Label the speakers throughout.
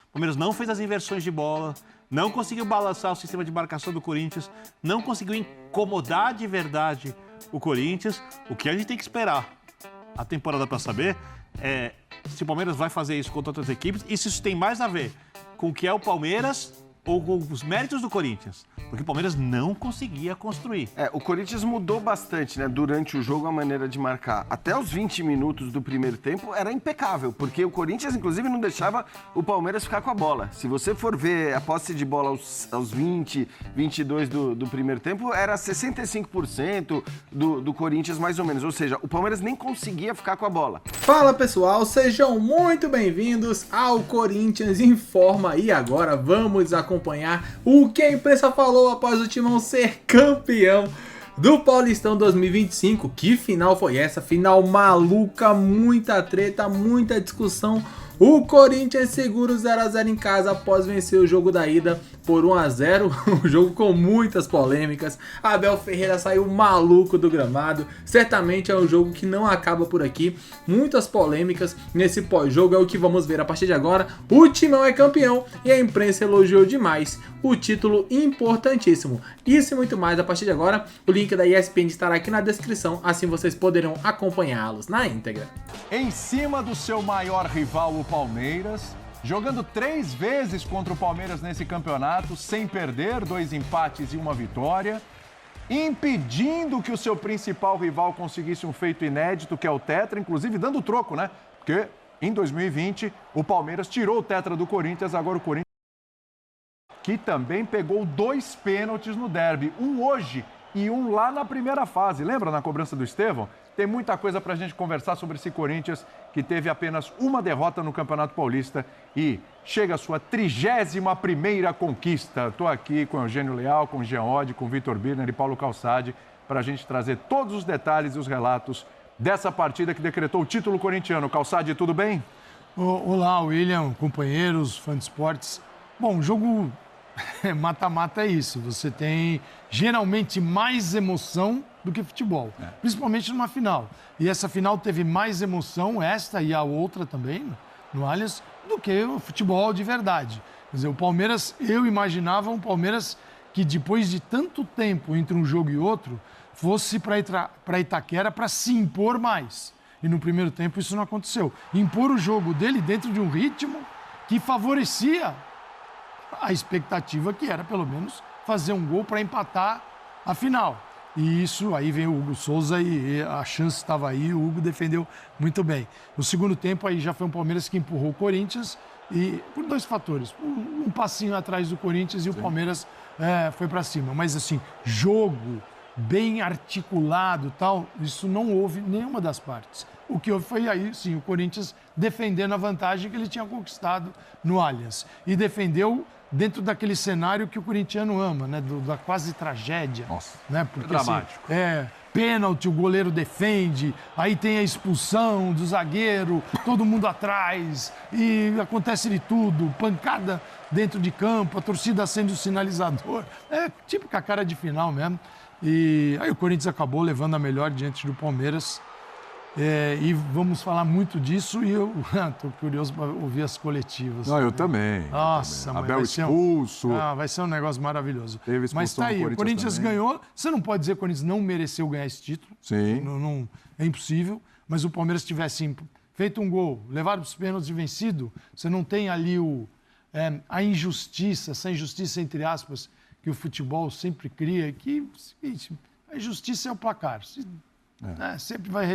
Speaker 1: O Palmeiras não fez as inversões de bola, não conseguiu balançar o sistema de marcação do Corinthians, não conseguiu incomodar de verdade o Corinthians. O que a gente tem que esperar a temporada para saber é se o Palmeiras vai fazer isso contra outras equipes e se isso tem mais a ver com o que é o Palmeiras ou com os méritos do Corinthians. Porque o Palmeiras não conseguia construir.
Speaker 2: O Corinthians mudou bastante, né, durante o jogo, a maneira de marcar. Até os 20 minutos do primeiro tempo era impecável, porque o Corinthians, inclusive, não deixava o Palmeiras ficar com a bola. Se você for ver a posse de bola aos 20, 22 do primeiro tempo, era 65% do Corinthians, mais ou menos. Ou seja, o Palmeiras nem conseguia ficar com a bola.
Speaker 3: Fala, pessoal, sejam muito bem-vindos ao Corinthians Informa. E agora vamos acompanhar o que a imprensa falou após o Timão ser campeão do Paulistão 2025. Que final foi essa? Final maluca, muita treta, muita discussão. O Corinthians segura o 0x0 em casa após vencer o jogo da ida por 1x0. Um jogo com muitas polêmicas. Abel Ferreira saiu maluco do gramado. Certamente é um jogo que não acaba por aqui. Muitas polêmicas nesse pós-jogo. É o que vamos ver a partir de agora. O Timão é campeão e a imprensa elogiou demais o título importantíssimo. Isso e muito mais a partir de agora. O link da ESPN estará aqui na descrição. Assim vocês poderão acompanhá-los na íntegra.
Speaker 4: Em cima do seu maior rival, o Palmeiras, jogando 3 vezes contra o Palmeiras nesse campeonato, sem perder, 2 empates e 1 vitória, impedindo que o seu principal rival conseguisse um feito inédito, que é o Tetra, inclusive dando troco, né? Porque em 2020 o Palmeiras tirou o Tetra do Corinthians, agora o Corinthians, que também pegou 2 pênaltis no derby, um hoje e um lá na primeira fase. Lembra na cobrança do Estevão? Tem muita coisa pra gente conversar sobre esse Corinthians que teve apenas uma derrota no Campeonato Paulista e chega à sua 31ª conquista. Estou aqui com o Eugênio Leal, com o Jean Oddi, com o Vitor Birner e Paulo Calçade para a gente trazer todos os detalhes e os relatos dessa partida que decretou o título corintiano. Calçade, tudo bem?
Speaker 5: Olá, William, companheiros, fãs de esportes. Bom, o jogo mata-mata é isso. Você tem geralmente mais emoção do que futebol, principalmente numa final. E essa final teve mais emoção, esta e a outra também, no Allianz, do que o futebol de verdade. Quer dizer, o Palmeiras, eu imaginava um Palmeiras que depois de tanto tempo entre um jogo e outro, fosse para Itaquera para se impor mais. E no primeiro tempo isso não aconteceu. Impor o jogo dele dentro de um ritmo que favorecia a expectativa, que era pelo menos fazer um gol para empatar a final. E isso, aí vem o Hugo Souza e a chance estava aí, o Hugo defendeu muito bem. No segundo tempo, aí já foi um Palmeiras que empurrou o Corinthians e por 2 fatores. Um passinho atrás do Corinthians e o Palmeiras foi para cima. Mas assim, jogo bem articulado tal, isso não houve nenhuma das partes. O que houve foi aí, sim, o Corinthians defendendo a vantagem que ele tinha conquistado no Allianz. E defendeu dentro daquele cenário que o corintiano ama, né? Da quase tragédia.
Speaker 4: Nossa,
Speaker 5: né? Porque,
Speaker 4: dramático.
Speaker 5: Assim, pênalti, o goleiro defende, aí tem a expulsão do zagueiro, todo mundo atrás, e acontece de tudo, pancada dentro de campo, a torcida acende o sinalizador. É típica cara de final mesmo. E aí o Corinthians acabou levando a melhor diante do Palmeiras. E vamos falar muito disso e eu estou curioso para ouvir as coletivas.
Speaker 4: Não, eu também.
Speaker 5: Nossa,
Speaker 4: Abel
Speaker 5: vai
Speaker 4: expulso.
Speaker 5: vai ser um negócio maravilhoso.
Speaker 4: Teve expulsão
Speaker 5: mas tá aí,
Speaker 4: do
Speaker 5: o Corinthians
Speaker 4: também.
Speaker 5: ganhou. Você não pode dizer que o Corinthians não mereceu ganhar esse título.
Speaker 4: Sim.
Speaker 5: É impossível. Mas o Palmeiras tivesse feito um gol, levado para os pênaltis e vencido, você não tem ali a injustiça, essa injustiça entre aspas, que o futebol sempre cria, que a injustiça é o placar. Sempre vai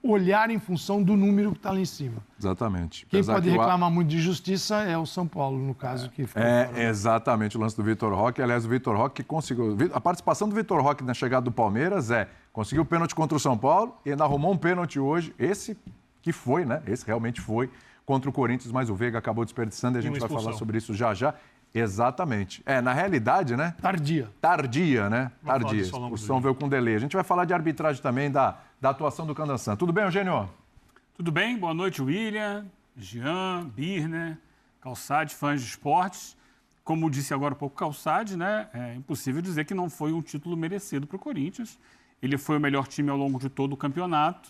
Speaker 5: olhar em função do número que está lá em cima.
Speaker 4: Exatamente.
Speaker 5: Quem pode reclamar muito de justiça é o São Paulo, no caso. Que ficou fora.
Speaker 4: Exatamente o lance do Vitor Roque. Aliás, o Vitor Roque conseguiu... A participação do Vitor Roque na chegada do Palmeiras conseguiu o pênalti contra o São Paulo e ainda arrumou um pênalti hoje. Esse que foi, né? Esse realmente foi contra o Corinthians, mas o Veiga acabou desperdiçando e a gente vai falar sobre isso já já. Exatamente. Na realidade, né? Tardia, né? Tardia. Expulsão veio com delay. A gente vai falar de arbitragem também, da atuação do Candançan. Tudo bem, Eugênio?
Speaker 6: Tudo bem? Boa noite, William, Jean, Birner, Calçade, fãs de esportes. Como disse agora há pouco Calçade, né? É impossível dizer que não foi um título merecido para o Corinthians. Ele foi o melhor time ao longo de todo o campeonato.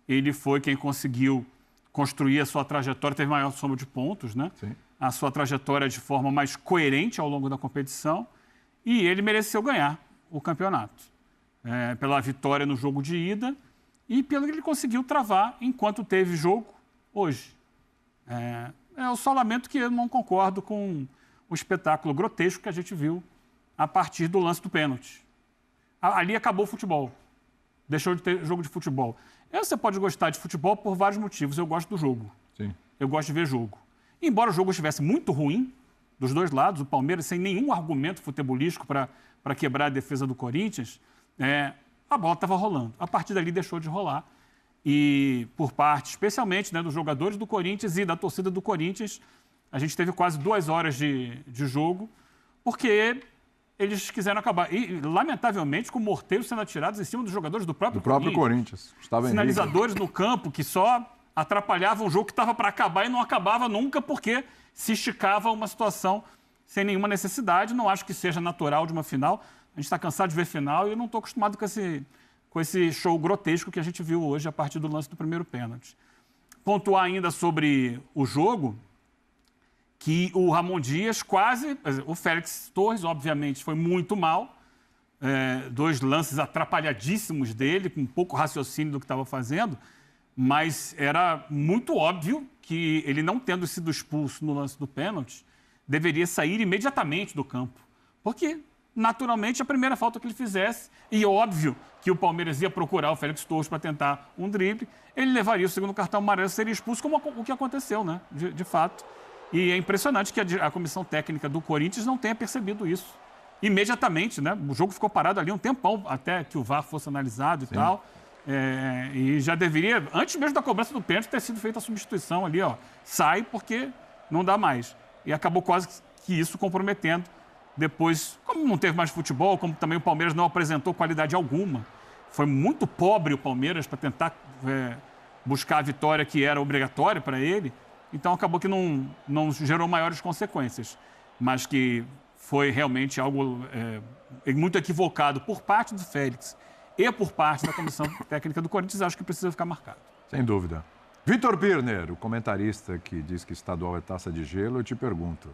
Speaker 6: Ele foi quem conseguiu construir a sua trajetória, teve maior soma de pontos, né?
Speaker 4: Sim.
Speaker 6: a sua trajetória de forma mais coerente ao longo da competição e ele mereceu ganhar o campeonato. Pela vitória no jogo de ida e pelo que ele conseguiu travar enquanto teve jogo hoje. Eu só lamento que eu não concordo com o espetáculo grotesco que a gente viu a partir do lance do pênalti. Ali acabou o futebol. Deixou de ter jogo de futebol. Você pode gostar de futebol por vários motivos. Eu gosto do jogo.
Speaker 4: Sim.
Speaker 6: Eu gosto de ver jogo. Embora o jogo estivesse muito ruim, dos dois lados, o Palmeiras sem nenhum argumento futebolístico para quebrar a defesa do Corinthians, a bola estava rolando. A partir dali deixou de rolar. E por parte, especialmente, dos jogadores do Corinthians e da torcida do Corinthians, a gente teve quase 2 horas de jogo, porque eles quiseram acabar. E, lamentavelmente, com morteiros sendo atirados em cima dos jogadores do próprio
Speaker 4: Corinthians. Gustavo Henrique.
Speaker 6: Sinalizadores no campo que só atrapalhavam o jogo que estava para acabar e não acabava nunca porque se esticava uma situação sem nenhuma necessidade. Não acho que seja natural de uma final. A gente está cansado de ver final e eu não estou acostumado com esse show grotesco que a gente viu hoje a partir do lance do primeiro pênalti. Pontuar ainda sobre o jogo, que o Ramon Dias o Félix Torres, obviamente, foi muito mal. 2 lances atrapalhadíssimos dele, com pouco raciocínio do que estava fazendo, mas era muito óbvio que ele, não tendo sido expulso no lance do pênalti, deveria sair imediatamente do campo. Porque, naturalmente, a primeira falta que ele fizesse, e óbvio que o Palmeiras ia procurar o Félix Torres para tentar um drible, ele levaria o segundo cartão amarelo, seria expulso, como o que aconteceu, né? De fato. E é impressionante que a comissão técnica do Corinthians não tenha percebido isso. Imediatamente, né? O jogo ficou parado ali um tempão até que o VAR fosse analisado e tal. E já deveria, antes mesmo da cobrança do pênalti, ter sido feita a substituição ali, sai porque não dá mais. E acabou quase que isso comprometendo. Depois, como não teve mais futebol, como também o Palmeiras não apresentou qualidade alguma, foi muito pobre o Palmeiras para tentar buscar a vitória que era obrigatória para ele. Então, acabou que não gerou maiores consequências, mas que foi realmente algo muito equivocado por parte do Félix e por parte da comissão técnica do Corinthians, acho que precisa ficar marcado.
Speaker 4: Sem dúvida. Vitor Birner, o comentarista que diz que estadual é taça de gelo, eu te pergunto,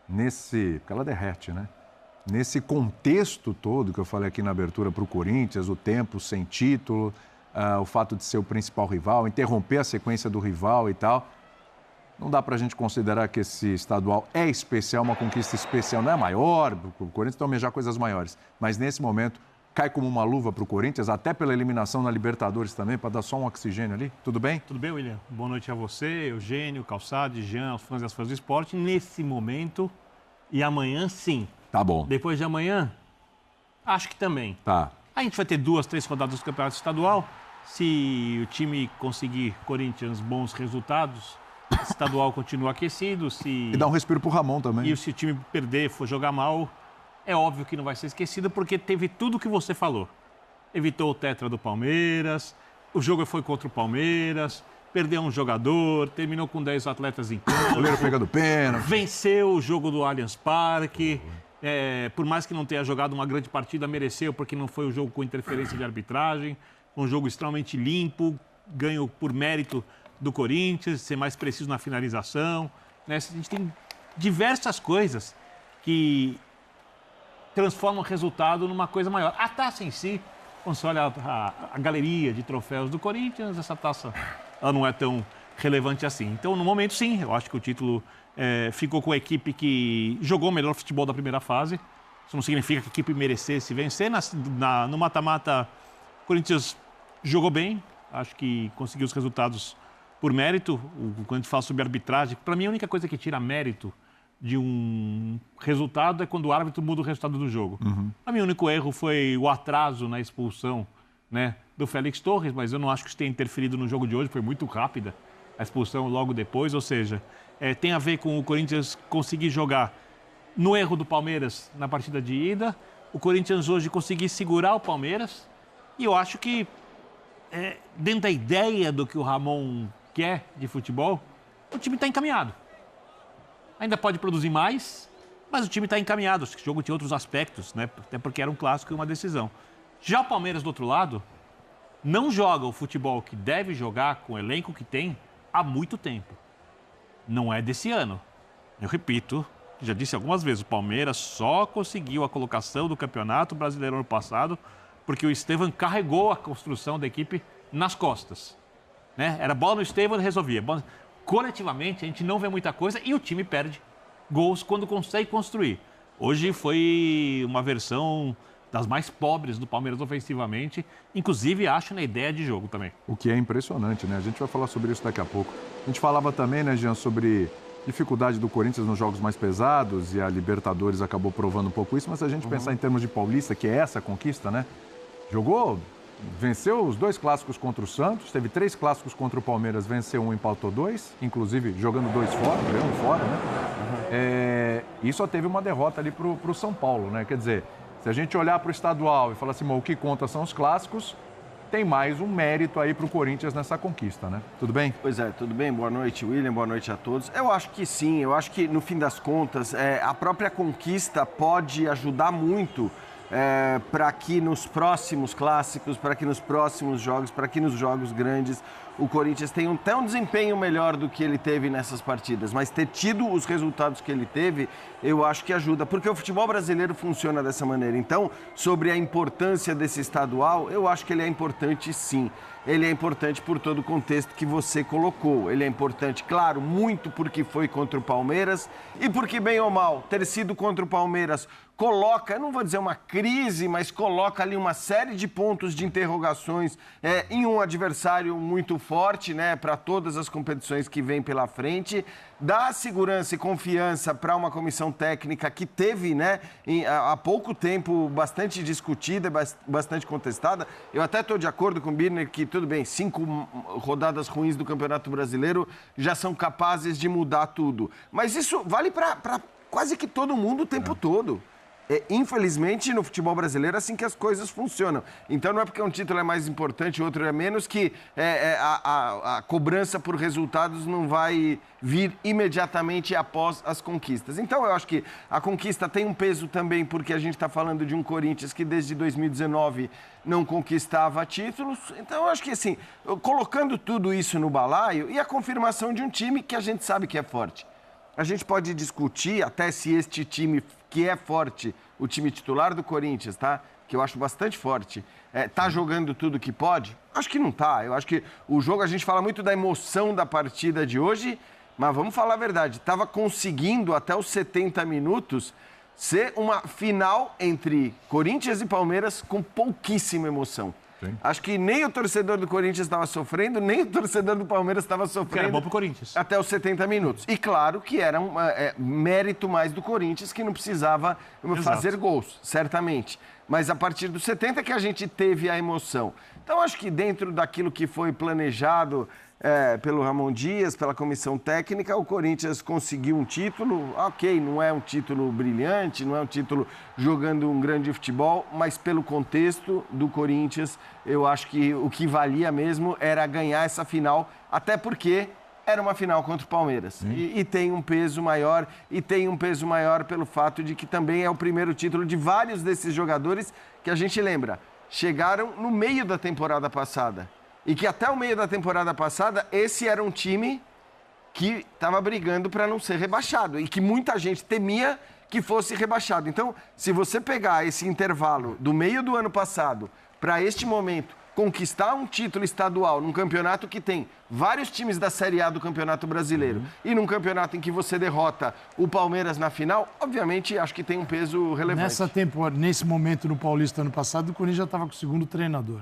Speaker 4: porque ela derrete, né? Nesse contexto todo que eu falei aqui na abertura para o Corinthians, o tempo sem título, o fato de ser o principal rival, interromper a sequência do rival e tal, não dá para a gente considerar que esse estadual é especial, uma conquista especial, não é maior, o Corinthians tem que almejar coisas maiores, mas nesse momento cai como uma luva para o Corinthians, até pela eliminação na Libertadores também, para dar só um oxigênio ali. Tudo bem?
Speaker 1: Tudo bem, William? Boa noite a você, Eugênio, Calçade, Jean, os fãs e as fãs do esporte. Nesse momento e amanhã, sim.
Speaker 4: Tá bom.
Speaker 1: Depois de amanhã, acho que também.
Speaker 4: Tá.
Speaker 1: A gente vai ter 2, 3 rodadas do Campeonato Estadual. Se o time conseguir, Corinthians, bons resultados, o estadual continua aquecido.
Speaker 4: E dá um respiro pro Ramon também.
Speaker 1: E se o time perder, for jogar mal, é óbvio que não vai ser esquecido, porque teve tudo o que você falou. Evitou o tetra do Palmeiras, o jogo foi contra o Palmeiras, perdeu um jogador, terminou com 10 atletas em campo.
Speaker 4: Goleiro pegando pênalti.
Speaker 1: Venceu o jogo do Allianz Parque. Por mais que não tenha jogado uma grande partida, mereceu, porque não foi um jogo com interferência de arbitragem. Um jogo extremamente limpo, ganho por mérito do Corinthians, ser mais preciso na finalização. Né? A gente tem diversas coisas que transformam o resultado numa coisa maior. A taça em si, quando você olha a galeria de troféus do Corinthians, essa taça ela não é tão relevante assim. Então, no momento, sim, eu acho que o título ficou com a equipe que jogou o melhor futebol da primeira fase. Isso não significa que a equipe merecesse vencer. No mata-mata, o Corinthians jogou bem, acho que conseguiu os resultados por mérito. Quando a gente fala sobre arbitragem, para mim a única coisa que tira mérito de um resultado é quando o árbitro muda o resultado do jogo. Para mim o único erro foi o atraso na expulsão, né, do Félix Torres, mas eu não acho que isso tenha interferido no jogo de hoje, foi muito rápida a expulsão logo depois, ou seja, tem a ver com o Corinthians conseguir jogar no erro do Palmeiras na partida de ida, o Corinthians hoje conseguir segurar o Palmeiras, e eu acho que dentro da ideia do que o Ramon quer de futebol, o time está encaminhado. Ainda pode produzir mais, mas o time está encaminhado. Acho que o jogo tinha outros aspectos, né? Até porque era um clássico e uma decisão. Já o Palmeiras, do outro lado, não joga o futebol que deve jogar com o elenco que tem há muito tempo. Não é desse ano. Eu repito, já disse algumas vezes, o Palmeiras só conseguiu a colocação do Campeonato Brasileiro ano passado porque o Estevam carregou a construção da equipe nas costas. Né? Era bola no Estevam e resolvia. Coletivamente, a gente não vê muita coisa e o time perde gols quando consegue construir. Hoje foi uma versão das mais pobres do Palmeiras ofensivamente, inclusive acho na ideia de jogo também.
Speaker 4: O que é impressionante, né? A gente vai falar sobre isso daqui a pouco. A gente falava também, né, Jean, sobre dificuldade do Corinthians nos jogos mais pesados e a Libertadores acabou provando um pouco isso, mas se a gente pensar em termos de Paulista, que é essa conquista, né? Venceu os 2 clássicos contra o Santos, teve 3 clássicos contra o Palmeiras, venceu 1, empatou 2, inclusive jogando 2 fora, ganhou 1 fora, né? E só teve uma derrota ali pro São Paulo, né? Quer dizer, se a gente olhar para o estadual e falar assim, o que conta são os clássicos, tem mais um mérito aí pro Corinthians nessa conquista, né? Tudo bem?
Speaker 2: Pois é, tudo bem? Boa noite, William, boa noite a todos. Eu acho que sim, eu acho que no fim das contas, a própria conquista pode ajudar muito para que nos próximos clássicos, para que nos próximos jogos, para que nos jogos grandes, o Corinthians tenha até um desempenho melhor do que ele teve nessas partidas. Mas ter tido os resultados que ele teve, eu acho que ajuda, porque o futebol brasileiro funciona dessa maneira. Então, sobre a importância desse estadual, eu acho que ele é importante sim. Ele é importante por todo o contexto que você colocou. Ele é importante, claro, muito porque foi contra o Palmeiras e porque, bem ou mal, ter sido contra o Palmeiras coloca, eu não vou dizer uma crise, mas coloca ali uma série de pontos de interrogações em um adversário muito forte, né, para todas as competições que vêm pela frente. Dá segurança e confiança para uma comissão técnica que teve, né, há pouco tempo, bastante discutida, bastante contestada. Eu até estou de acordo com o Birner que, tudo bem, 5 rodadas ruins do Campeonato Brasileiro já são capazes de mudar tudo. Mas isso vale para quase que todo mundo o tempo todo. Infelizmente, no futebol brasileiro, é assim que as coisas funcionam. Então, não é porque um título é mais importante, o outro é menos, que a cobrança por resultados não vai vir imediatamente após as conquistas. Então, eu acho que a conquista tem um peso também, porque a gente está falando de um Corinthians que desde 2019 não conquistava títulos. Então, eu acho que, assim, colocando tudo isso no balaio e a confirmação de um time que a gente sabe que é forte. A gente pode discutir até se este time que é forte, o time titular do Corinthians, tá? Que eu acho bastante forte, tá jogando tudo que pode? Acho que não tá. Eu acho que o jogo, a gente fala muito da emoção da partida de hoje, mas vamos falar a verdade, estava conseguindo até os 70 minutos ser uma final entre Corinthians e Palmeiras com pouquíssima emoção. Sim. Acho que nem o torcedor do Corinthians estava sofrendo, nem o torcedor do Palmeiras estava sofrendo.
Speaker 1: Que era bom pro Corinthians.
Speaker 2: Até os 70 minutos. E claro que era um mérito mais do Corinthians, que não precisava fazer gols, certamente. Mas a partir dos 70 que a gente teve a emoção. Então, acho que dentro daquilo que foi planejado pelo Ramon Dias, pela comissão técnica, o Corinthians conseguiu um título. Ok, não é um título brilhante, não é um título jogando um grande futebol, mas pelo contexto do Corinthians, eu acho que o que valia mesmo era ganhar essa final, até porque era uma final contra o Palmeiras. E tem um peso maior, e tem um peso maior pelo fato de que também é o primeiro título de vários desses jogadores que a gente lembra, chegaram no meio da temporada passada. E que até o meio da temporada passada, esse era um time que estava brigando para não ser rebaixado. E que muita gente temia que fosse rebaixado. Então, se você pegar esse intervalo do meio do ano passado para este momento, conquistar um título estadual num campeonato que tem vários times da Série A do Campeonato Brasileiro e num campeonato em que você derrota o Palmeiras na final, obviamente, acho que tem um peso relevante.
Speaker 5: Nessa temporada, nesse momento no Paulista ano passado, o Corinthians já estava com o segundo treinador.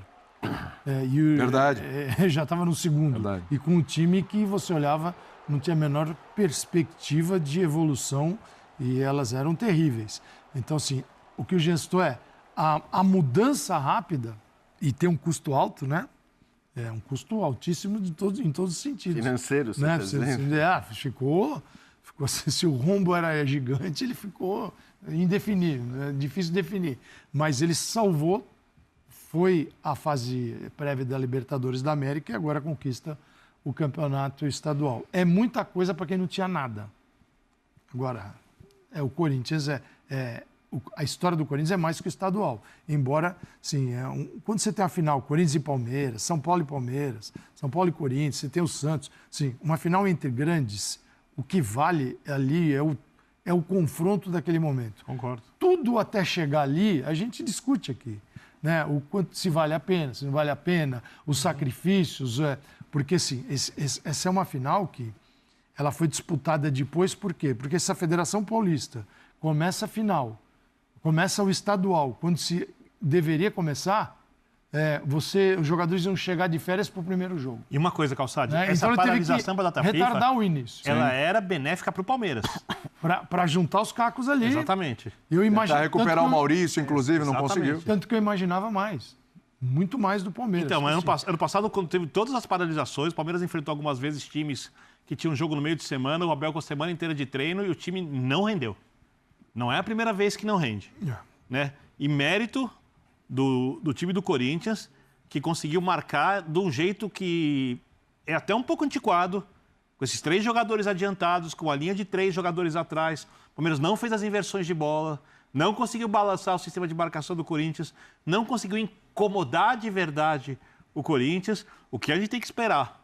Speaker 4: Verdade.
Speaker 5: Já estava no segundo.
Speaker 4: Verdade.
Speaker 5: E com um time que você olhava, não tinha a menor perspectiva de evolução e elas eram terríveis. Então, assim, o que o Jean citou a mudança rápida e tem um custo alto, né? É um custo altíssimo em todos os sentidos.
Speaker 2: Financeiro, você
Speaker 5: né?
Speaker 2: tá dizendo?
Speaker 5: Ficou assim, se o rombo era gigante, ele ficou indefinido, é difícil definir. Mas ele salvou. Foi a fase prévia da Libertadores da América e agora conquista o campeonato estadual. É muita coisa para quem não tinha nada. Agora, o Corinthians a história do Corinthians é mais que o estadual. Embora, sim, quando você tem a final Corinthians e Palmeiras, São Paulo e Palmeiras, São Paulo e Corinthians, você tem o Santos, sim, uma final entre grandes, o que vale ali é o confronto daquele momento.
Speaker 1: Concordo.
Speaker 5: Tudo até chegar ali, a gente discute aqui. Né? O quanto se vale a pena, se não vale a pena, os sacrifícios. Porque, assim, essa é uma final que ela foi disputada depois, por quê? Porque se a Federação Paulista começa a final, começa o estadual, quando se deveria começar, os jogadores iam chegar de férias para o primeiro jogo.
Speaker 1: E uma coisa, Calçade,
Speaker 5: Né?
Speaker 1: essa
Speaker 5: Então ele teve
Speaker 1: paralisação
Speaker 5: que
Speaker 1: da data
Speaker 5: retardar
Speaker 1: FIFA,
Speaker 5: o início.
Speaker 1: ela era benéfica para o Palmeiras.
Speaker 5: Para juntar os cacos ali.
Speaker 1: Exatamente.
Speaker 5: Eu
Speaker 4: Para recuperar o Maurício, inclusive, não
Speaker 1: Exatamente.
Speaker 4: conseguiu.
Speaker 5: Tanto que eu imaginava mais. Muito mais do Palmeiras.
Speaker 1: Então, mas
Speaker 5: assim.
Speaker 1: ano passado, quando teve todas as paralisações, o Palmeiras enfrentou algumas vezes times que tinham jogo no meio de semana, o Abel com a semana inteira de treino e o time não rendeu. Não é a primeira vez que não rende. Né? E mérito do time do Corinthians, que conseguiu marcar de um jeito que é até um pouco antiquado, com esses 3 jogadores adiantados, com a linha de 3 jogadores atrás. O Palmeiras não fez as inversões de bola, não conseguiu balançar o sistema de marcação do Corinthians, não conseguiu incomodar de verdade o Corinthians. O que a gente tem que esperar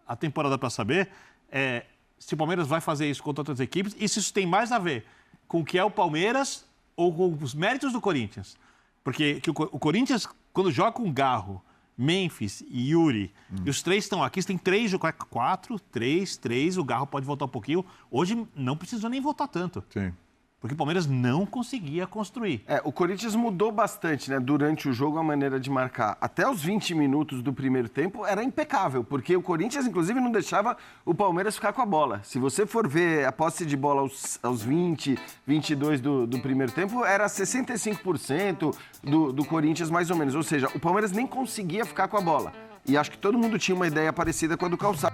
Speaker 1: a temporada para saber é se o Palmeiras vai fazer isso contra outras equipes e se isso tem mais a ver com o que é o Palmeiras ou com os méritos do Corinthians. Porque o Corinthians, quando joga com Garro, Memphis e Yuri, e os 3 estão aqui, você tem 3, 4, 3, o Garro pode voltar um pouquinho. Hoje não precisou nem voltar tanto.
Speaker 4: Sim.
Speaker 1: Porque o Palmeiras não conseguia construir.
Speaker 2: O Corinthians mudou bastante, né? Durante o jogo, a maneira de marcar. Até os 20 minutos do primeiro tempo era impecável, porque o Corinthians, inclusive, não deixava o Palmeiras ficar com a bola. Se você for ver a posse de bola aos 20, 22 do primeiro tempo, era 65% do Corinthians, mais ou menos. Ou seja, o Palmeiras nem conseguia ficar com a bola. E acho que todo mundo tinha uma ideia parecida com a do Calçado.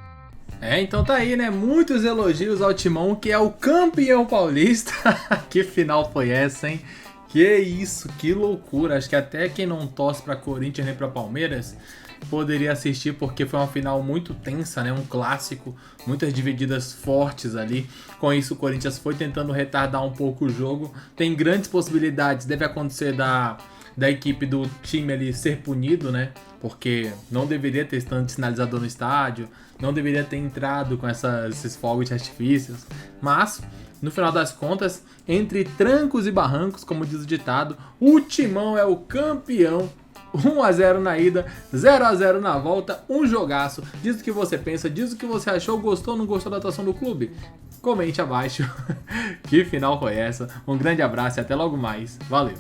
Speaker 3: Então tá aí, né? Muitos elogios ao Timão, que é o campeão paulista. Que final foi essa, hein? Que isso, que loucura. Acho que até quem não torce pra Corinthians nem pra Palmeiras poderia assistir, porque foi uma final muito tensa, né? Um clássico, muitas divididas fortes ali. Com isso, o Corinthians foi tentando retardar um pouco o jogo. Tem grandes possibilidades, deve acontecer da equipe do time ali ser punido, né? Porque não deveria ter tanto sinalizador no estádio, não deveria ter entrado com esses fogos de artifícios. Mas, no final das contas, entre trancos e barrancos, como diz o ditado, o Timão é o campeão. 1-0 na ida, 0-0 na volta, um jogaço. Diz o que você pensa, diz o que você achou, gostou ou não gostou da atuação do clube? Comente abaixo. Que final foi essa? Um grande abraço e até logo mais. Valeu!